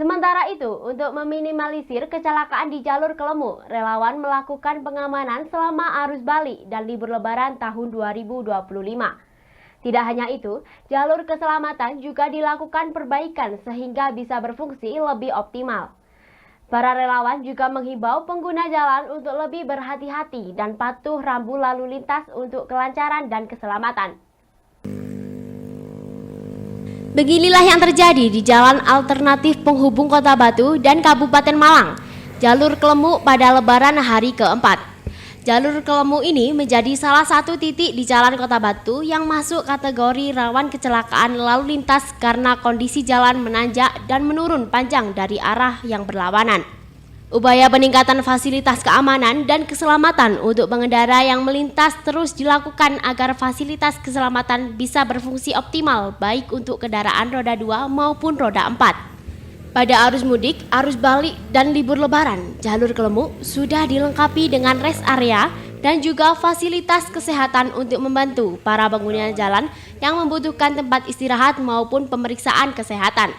Sementara itu, untuk meminimalisir kecelakaan di jalur Kelemu, relawan melakukan pengamanan selama arus balik dan libur lebaran tahun 2025. Tidak hanya itu, jalur keselamatan juga dilakukan perbaikan sehingga bisa berfungsi lebih optimal. Para relawan juga menghimbau pengguna jalan untuk lebih berhati-hati dan patuh rambu lalu lintas untuk kelancaran dan keselamatan. Beginilah yang terjadi di jalan alternatif penghubung Kota Batu dan Kabupaten Malang, jalur Kelemu pada Lebaran hari keempat. Jalur Kelemu ini menjadi salah satu titik di jalan Kota Batu yang masuk kategori rawan kecelakaan lalu lintas karena kondisi jalan menanjak dan menurun panjang dari arah yang berlawanan. Upaya peningkatan fasilitas keamanan dan keselamatan untuk pengendara yang melintas terus dilakukan agar fasilitas keselamatan bisa berfungsi optimal baik untuk kendaraan roda 2 maupun roda 4. Pada arus mudik, arus balik, dan libur lebaran, jalur Kelemu sudah dilengkapi dengan rest area dan juga fasilitas kesehatan untuk membantu para pengguna jalan yang membutuhkan tempat istirahat maupun pemeriksaan kesehatan.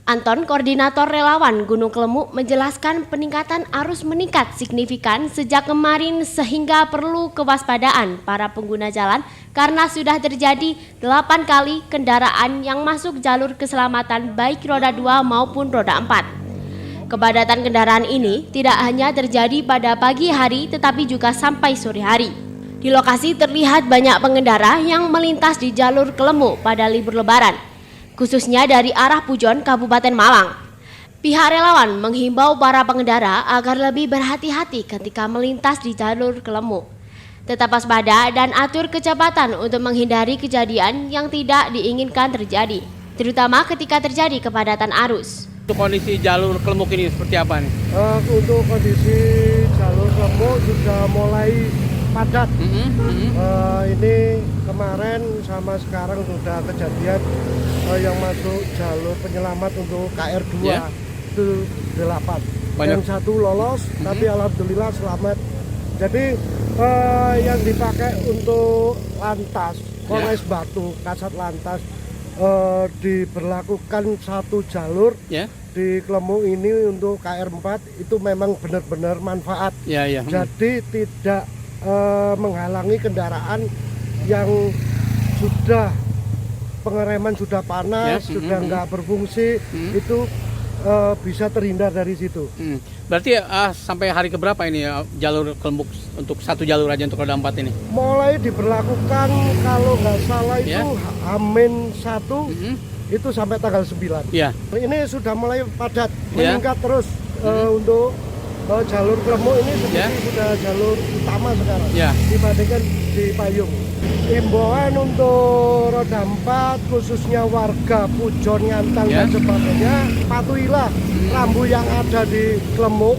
Anton, koordinator relawan Gunung Kelemu, menjelaskan peningkatan arus meningkat signifikan sejak kemarin sehingga perlu kewaspadaan para pengguna jalan karena sudah terjadi 8 kali kendaraan yang masuk jalur keselamatan baik roda 2 maupun roda 4. Kepadatan kendaraan ini tidak hanya terjadi pada pagi hari tetapi juga sampai sore hari. Di lokasi terlihat banyak pengendara yang melintas di jalur Kelemu pada libur lebaran, khususnya dari arah Pujon, Kabupaten Malang. Pihak relawan menghimbau para pengendara agar lebih berhati-hati ketika melintas di jalur Kelemu. Tetap waspada dan atur kecepatan untuk menghindari kejadian yang tidak diinginkan terjadi, terutama ketika terjadi kepadatan arus. Untuk kondisi jalur Kelemu ini seperti apa nih? Untuk kondisi jalur Kelemu sudah mulai padat. Ini kemarin sama sekarang sudah kejadian yang masuk jalur penyelamat untuk KR2 itu 8. Yang satu lolos, tapi alhamdulillah selamat. Jadi yang dipakai untuk lantas, Polres Batu, Kasat Lantas diberlakukan satu jalur di Kelemu ini untuk KR4 itu memang benar-benar manfaat. Jadi tidak menghalangi kendaraan yang sudah pengereman sudah panas, sudah nggak berfungsi, itu bisa terhindar dari situ. Berarti sampai hari keberapa ini jalur Kelemu untuk satu jalur aja untuk roda 4 ini? Mulai diberlakukan kalau nggak salah itu H-1 itu sampai tanggal 9. Ini sudah mulai padat, meningkat terus untuk jalur Kelemu ini seperti sudah jalur utama sekarang dibandingkan di Payung. Imbauan untuk roda 4 khususnya warga Pujon, Ngantang dan sebagainya, patuhilah rambu yang ada di Kelemu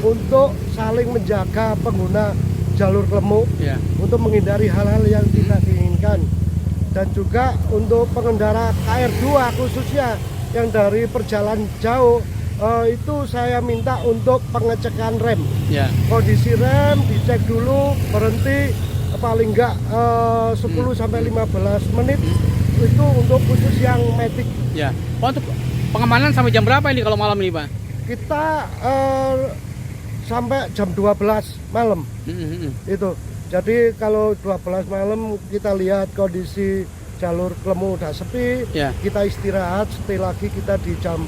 untuk saling menjaga pengguna jalur Kelemu untuk menghindari hal-hal yang tidak diinginkan. Dan juga untuk pengendara KR2 khususnya yang dari perjalanan jauh, itu saya minta untuk pengecekan rem. Kondisi rem dicek dulu, berhenti paling enggak 10 sampai 15 menit itu untuk khusus yang metik. Untuk pengamanan sampai jam berapa ini kalau malam ini, Pak? Kita sampai jam 12 malam. Itu. Jadi kalau 12 malam kita lihat kondisi jalur Kelemu udah sepi, kita istirahat, setelah lagi kita di jam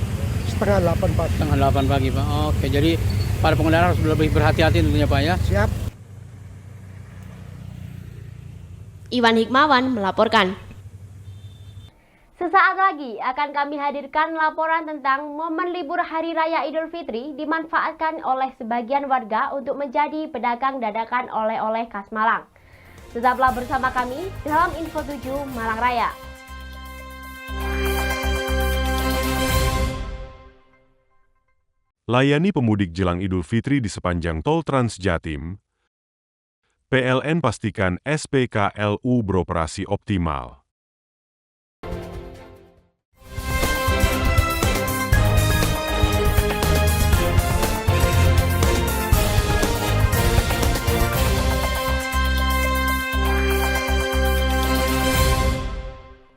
setengah 8 pagi. Setengah 8 pagi, Pak. Oke, jadi para pengendara harus lebih berhati-hati tentunya, Pak ya. Siap. Iwan Hikmawan melaporkan. Sesaat lagi akan kami hadirkan laporan tentang momen libur Hari Raya Idul Fitri dimanfaatkan oleh sebagian warga untuk menjadi pedagang dadakan oleh-oleh khas Malang. Tetaplah bersama kami dalam Info 7 Malang Raya. Layani pemudik jelang Idul Fitri di sepanjang tol Trans Jatim. PLN pastikan SPKLU beroperasi optimal.